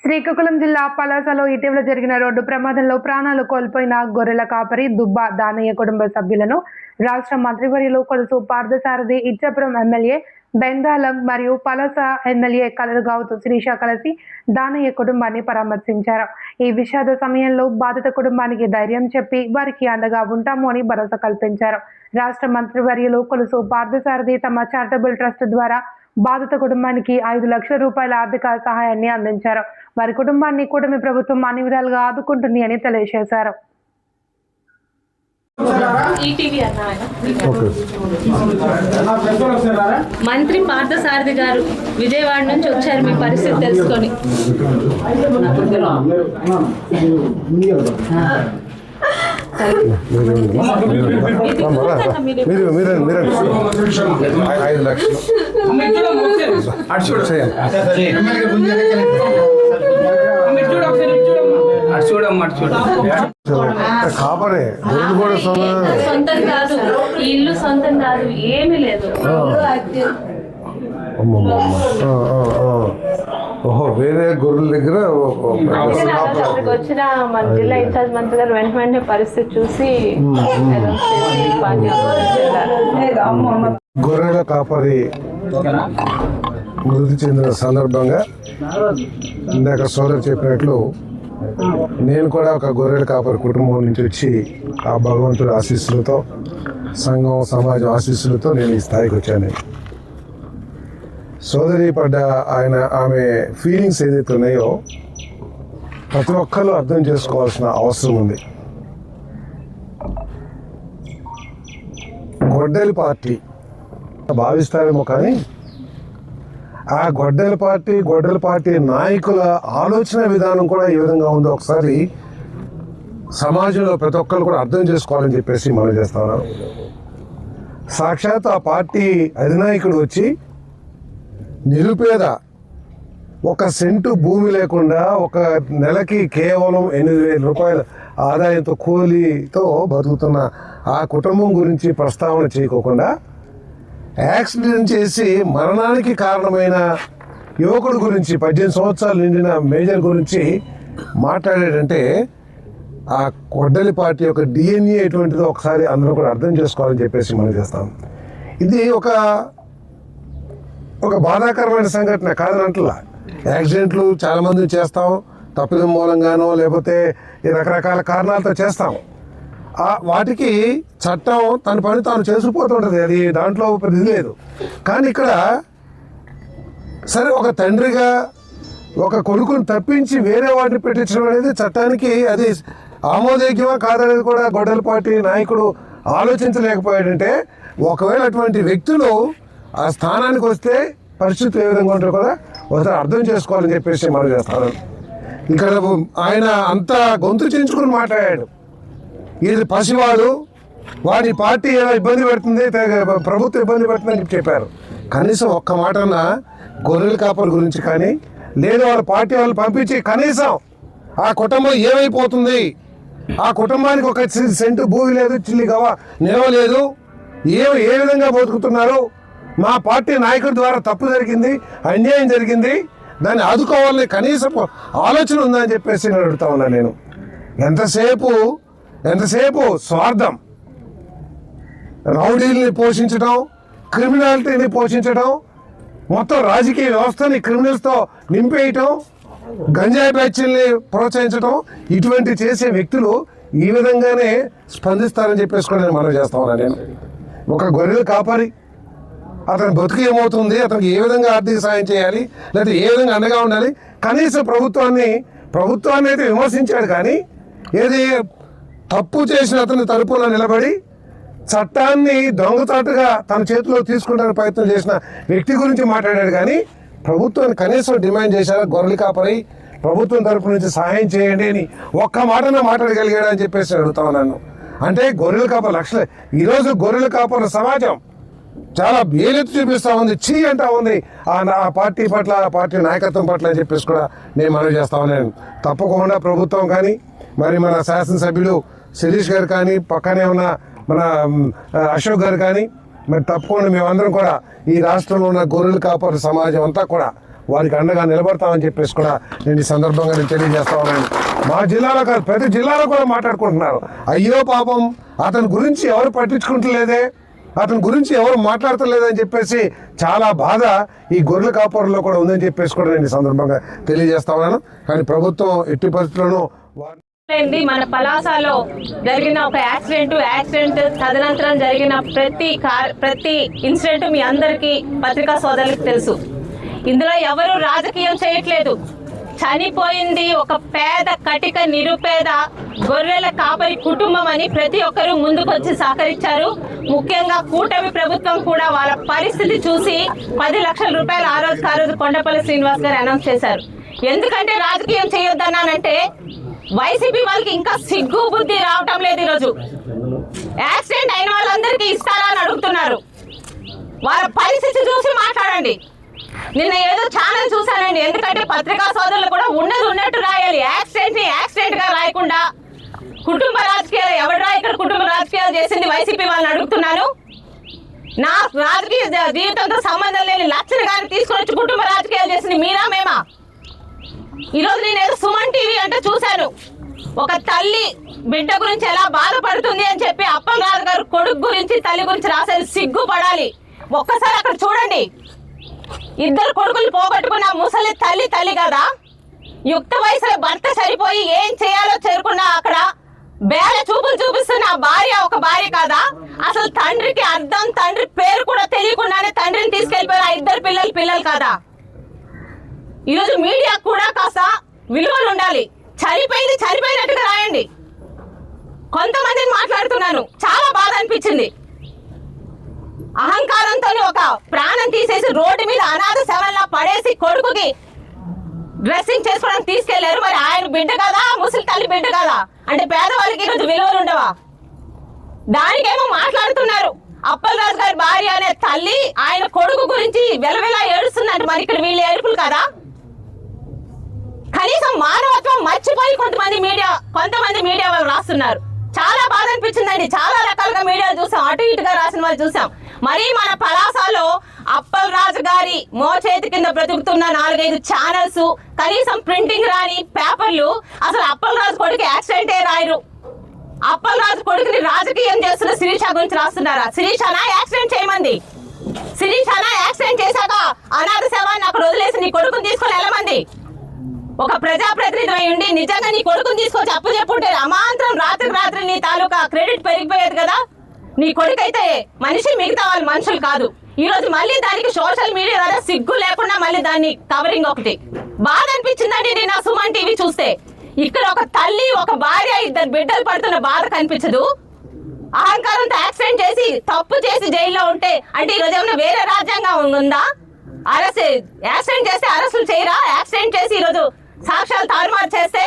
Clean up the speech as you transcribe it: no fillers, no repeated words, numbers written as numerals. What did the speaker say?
శ్రీకాకుళం జిల్లా పలాసలో ఇటీవల జరిగిన రోడ్డు ప్రమాదంలో ప్రాణాలు కోల్పోయిన గొర్రెల కాపరి దుబ్బా దానయ్య కుటుంబ సభ్యులను రాష్ట్ర మంత్రివర్యులు కొలుసు పార్థసారథి ఇచ్చాపురం ఎమ్మెల్యే బెందాలం మరియు పలాస ఎమ్మెల్యే కలరుగావుతు శ్రీష కలిసి దానయ్య కుటుంబాన్ని పరామర్శించారు. ఈ విషాద సమయంలో బాధిత కుటుంబానికి ధైర్యం చెప్పి వారికి అండగా ఉంటాము అని భరోసా కల్పించారు. రాష్ట్ర మంత్రివర్యులు కొలుసు పార్థసారథి తమ చారిటబుల్ ట్రస్ట్ ద్వారా బాధిత కుటుంబానికి 5 లక్షల రూపాయల ఆర్థిక సహాయాన్ని అందించారు. వారి కుటుంబాన్ని కూటమి ప్రభుత్వం అన్ని విధాలుగా ఆదుకుంటుంది అని తెలియజేశారు. మంత్రి పార్థసారథి గారు విజయవాడ నుంచి వచ్చారు మీ పరిస్థితి తెలుసుకొని. సొంతం కాదు, ఇల్లు సొంతం కాదు, ఏమీ లేదు. వేరే గొర్రెల దగ్గర వచ్చిన మన జిల్లా ఇన్ఛార్జ్ మంత్రి గారు వెంటనే పరిస్థితి చూసి గొర్రెల కాపరి మృతి చెందిన సందర్భంగా ఇందాక సోదరు చెప్పినట్లు నేను కూడా ఒక గొర్రెల కాపరి కుటుంబం నుంచి వచ్చి ఆ భగవంతుడి ఆశీస్సులతో సంఘం సమాజం ఆశీస్సులతో నేను ఈ స్థాయికి వచ్చాను. సోదరి పడ్డ ఆమె ఫీలింగ్స్ ఏదైతే ఉన్నాయో ప్రతి ఒక్కరు అర్థం చేసుకోవాల్సిన అవసరం ఉంది. గొడ్డలి పార్టీ భావిస్తారేమో కానీ ఆ గొడ్డలి పార్టీ నాయకుల ఆలోచన విధానం కూడా ఏ విధంగా ఉందో ఒకసారి సమాజంలో ప్రతి ఒక్కరు కూడా అర్థం చేసుకోవాలని చెప్పేసి మనం చేస్తా ఉన్నాం. సాక్షాత్ ఆ పార్టీ అధినాయకుడు వచ్చి నిరుపేద ఒక సెంటు భూమి లేకుండా ఒక నెలకి కేవలం 8,000 రూపాయల ఆదాయంతో కూలీతో బతుకుతున్న ఆ కుటుంబం గురించి ప్రస్తావన చేయకోకుండా యాక్సిడెంట్ చేసి మరణానికి కారణమైన యువకుడు గురించి 18 సంవత్సరాలు నిండిన మేజర్ గురించి మాట్లాడాడంటే ఆ గొడ్డలి పార్టీ యొక్క DNA ఎటువంటిదో ఒకసారి అందరూ కూడా అర్థం చేసుకోవాలని చెప్పేసి మనం చేస్తాం. ఇది ఒక బాధాకరమైన సంఘటన కాదనంటలా. యాక్సిడెంట్లు చాలామంది చేస్తాం, తప్పిదం మూలంగానో లేకపోతే రకరకాల కారణాలతో చేస్తాం. వాటికి చట్టం తన పని తాను చేసుకుపోతుంటుంది, అది దాంట్లో ఇది లేదు. కానీ ఇక్కడ సరే ఒక తండ్రిగా ఒక కొడుకుని తప్పించి వేరే వాటిని పెట్టించడం అనేది చట్టానికి అది ఆమోదయోగ్యమా కాదనేది కూడా గొడ్డలి పార్టీ నాయకుడు ఆలోచించలేకపోయాడంటే ఒకవేళ అటువంటి వ్యక్తులు ఆ స్థానానికి వస్తే పరిస్థితులు ఏ విధంగా ఉంటారో కూడా ఒకసారి అర్థం చేసుకోవాలని చెప్పేసి మనం చేస్తాను. ఇక్కడ ఆయన అంతా గొంతు చించుకుని మాట్లాడాడు. ఇది పసివాడు, వాడి పార్టీ ఏదో ఇబ్బంది పెడుతుంది, ప్రభుత్వం ఇబ్బంది పెడుతుందని చెప్పారు. కనీసం ఒక్క మాటన్నా గొర్రెల కాపర్ గురించి కానీ లేదు వాళ్ళ పార్టీ వాళ్ళు పంపించి కనీసం ఆ కుటుంబం ఏమైపోతుంది, ఆ కుటుంబానికి ఒక సెంటు భూమి లేదు, చిల్లి గవ నిలవలేదు, ఏ విధంగా బతుకుతున్నారు, మా పార్టీ నాయకుడి ద్వారా తప్పు జరిగింది, అన్యాయం జరిగింది, దాన్ని ఆదుకోవాలని కనీసం ఆలోచన ఉందని చెప్పేసి నేను అడుగుతా ఉన్నా. నేను ఎంతసేపు స్వార్థం, రౌడీల్ని పోషించడం, క్రిమినాలిటీని పోషించడం, మొత్తం రాజకీయ వ్యవస్థని క్రిమినల్స్తో నింపేయటం, గంజాయి బ్యాచ్ల్ని ప్రోత్సహించడం, ఇటువంటి చేసే వ్యక్తులు ఈ విధంగానే స్పందిస్తారని చెప్పేసి కూడా నేను మనం చేస్తా ఉన్నా. నేను ఒక గొర్రెలు కాపరి, అతని బతుకు ఏమవుతుంది, అతనికి ఏ విధంగా ఆర్థిక సాయం చేయాలి, లేకపోతే ఏ విధంగా అండగా ఉండాలి, కనీసం ప్రభుత్వాన్ని అయితే విమర్శించాడు కానీ ఏది తప్పు చేసిన అతని తరపున నిలబడి చట్టాన్ని దొంగచాటుగా తన చేతిలో తీసుకుంటానికి ప్రయత్నం చేసిన వ్యక్తి గురించి మాట్లాడాడు కానీ ప్రభుత్వాన్ని కనీసం డిమాండ్ చేశారు, గొర్రెలు కాపరి ప్రభుత్వం తరపు నుంచి సహాయం చేయండి అని ఒక్క మాటన మాట్లాడగలిగాడు అని చెప్పేసి అడుగుతా ఉన్నాను. అంటే గొర్రెల కాపర్ లక్షలు, ఈరోజు గొర్రెల కాపర్ల సమాజం చాలా వేలెత్తి చూపిస్తూ ఉంది, చీ అంటా ఉంది ఆ పార్టీ పట్ల, ఆ పార్టీ నాయకత్వం పట్ల అని చెప్పేసి కూడా నేను మనవి చేస్తా ఉన్నాను. తప్పకుండా ప్రభుత్వం కానీ మరి మన శాసనసభ్యులు శిరీష్ గారు కానీ పక్కనే ఉన్న మన అశోక్ గారు కానీ మరి తప్పకుండా మేమందరం కూడా ఈ రాష్ట్రంలో ఉన్న గొర్రెలు కాపరి సమాజం అంతా కూడా వారికి అండగా నిలబడతామని చెప్పేసి కూడా నేను ఈ సందర్భంగా నేను తెలియజేస్తా ఉన్నాను. మా జిల్లాలో కాదు, ప్రతి జిల్లాలో కూడా మాట్లాడుకుంటున్నారు. అయ్యో పాపం, అతని గురించి ఎవరు పట్టించుకుంటలేదే, అతని గురించి ఎవరు మాట్లాడతలేదని చెప్పేసి చాలా బాధ ఈ గొర్రెల కాపురంలో కూడా ఉందని చెప్పేసి కూడా నేను ఈ సందర్భంగా తెలియజేస్తా ఉన్నాను. కానీ ప్రభుత్వం ఎట్టి పరిస్థితుల్లోనూ మన పలాసలో జరిగిన ఒక యాక్సిడెంట్ తదనంతరం జరిగిన ప్రతి ఇన్సిడెంట్ మీ అందరికీ పత్రికా సోదరులకు తెలుసు. ఇందులో ఎవరు రాజకీయం చేయట్లేదు. చనిపోయింది ఒక పేద కటిక నిరుపేద గొర్రెల కాపరి కుటుంబం అని ప్రతి ఒక్కరూ ముందుకొచ్చి సహకరించారు. ముఖ్యంగా కూటమి ప్రభుత్వం కూడా వాళ్ళ పరిస్థితి చూసి 10 లక్షల రూపాయలు ఆ రోజు కొండపల్లి శ్రీనివాస్ గారు అనౌన్స్ చేశారు. ఎందుకంటే రాజకీయం చేయొద్దన్నానంటే వైసీపీ వాళ్ళకి ఇంకా సిగ్గు బుద్ధి రావటం లేదు. ఈరోజు యాక్సిడెంట్ అయిన వాళ్ళందరికీ ఇస్తారా అని అడుగుతున్నారు. వాళ్ళ పరిస్థితి చూసి మాట్లాడండి. నిన్న ఏదో ఛానల్ చూసానండి, ఎందుకంటే పత్రికా సోదరులు కూడా ఉన్నట్టు రాయాలి. యాక్సిడెంట్ గా రాయకుండా కుటుంబ రాజకీయాలు ఎవడరా ఇక్కడ కుటుంబ రాజకీయాలు చేసింది వైసీపీ వాళ్ళని అడుగుతున్నాను. నా రాజకీయ జీవితంతో సంబంధం లేని లక్షణ గారిని తీసుకొని వచ్చి కుటుంబ రాజకీయాలు చేసింది మీరా మేమా? ఈరోజు నేను ఏదో సుమన్ టీవీ అంటే చూశాను. ఒక తల్లి బిడ్డ గురించి ఎలా బాధపడుతుంది అని చెప్పి అప్పలరాజు గారు కొడుకు గురించి తల్లి గురించి రాసేది సిగ్గుపడాలి. ఒక్కసారి అక్కడ చూడండి. 2 కొడుకులు పోగొట్టుకున్న ముసలి తల్లి కదా, యుక్త వయసులో భర్త సరిపోయి ఏం చేయాలో చేరుకున్నా అక్కడ బేల చూపులు చూపిస్తున్న ఒక భార్య కాదా? అసలు తండ్రికి అర్థం, తండ్రి పేరు కూడా తెలియకుండానే తండ్రిని తీసుకెళ్లిపోయారు. ఆ 2 పిల్లలు కాదా? ఈరోజు మీడియా కూడా కాస్త విలువలు ఉండాలి. చనిపోయినట్టుగా రాయండి. కొంతమందిని మాట్లాడుతున్నాను, చాలా బాధ అనిపించింది. అహంకారంతో ఒక ప్రాణం తీసేసి రోడ్డు మీద అనాథ శవంలా పడేసి కొడుకుకి డ్రెస్సింగ్ చేసుకోవడానికి తీసుకెళ్లారు. మరి ఆయన బిడ్డ కదా, ముసలి తల్లి బిడ్డ కదా? అంటే పేదవాళ్ళకి ఈరోజు విలువలు ఉండవా? దానికేమో మాట్లాడుతున్నారు. అప్పలరాజు గారి భార్య అనే తల్లి ఆయన కొడుకు గురించి వెలవెలా ఏడుస్తుందంటే మరి ఇక్కడ వీళ్ళు ఏడుపులు కదా? కనీసం మానవత్వం మర్చిపోయి కొంతమంది మీడియా వాళ్ళు రాస్తున్నారు. చాలా బాధ అనిపించిందండి. చాలా రకాలుగా మీడియాలు చూసాం, అటు ఇటుగా రాసిన వాళ్ళు చూసాం. మరి మన పలాసలో అప్పలరాజు గారి మోచేతి కింద బ్రతుకుతున్న 4-5 ఛానల్స్, కనీసం ప్రింటింగ్ రాని పేపర్లు అసలు అప్పలరాజు కొడుకు యాక్సిడెంటే రాయరు. అప్పలరాజు కొడుకుని రాజకీయం చేస్తున్న శిరీష గురించి రాస్తున్నారా? శిరీషనా యాక్సిడెంట్ చేయమంది? శిరీషనా యాక్సిడెంట్ చేశాక అనాథ శవాన్ని అక్కడ వదిలేసి నీ కొడుకుని తీసుకొని వెళ్ళమంది? ఒక ప్రజాప్రతినిధి ఉండి నిజంగా నీ కొడుకుని తీసుకొచ్చి అప్పు చెప్పుంటే అమాంతరం రాత్రి నీ తాలూకా క్రెడిట్ పెరిగిపోయేది కదా. నీ కొడుకు అయితే మనిషి, మిగతా వాళ్ళు మనుషులు కాదు. ఈ రోజు మళ్ళీ దానికి సోషల్ మీడియా ద్వారా సిగ్గు లేకుండా మళ్ళీ దాన్ని కవరింగ్ ఒకటి. బాధ అనిపించిందండి నేను ఆ సుమన్ టీవీ చూస్తే. ఇక్కడ ఒక తల్లి, ఒక భార్య, 2 బిడ్డలు పడుతున్న బాధ కనిపించదు. అహంకారంతో యాక్సిడెంట్ చేసి తప్పు చేసి జైల్లో ఉంటే అంటే ఈ రోజు ఏమైనా వేరే రాజ్యాంగం ఉందా? యాక్సిడెంట్ చేస్తే అరెస్టులు చేయరా? యాక్సిడెంట్ చేసి ఈరోజు సాక్ష్యాలు తారుమారు చేస్తే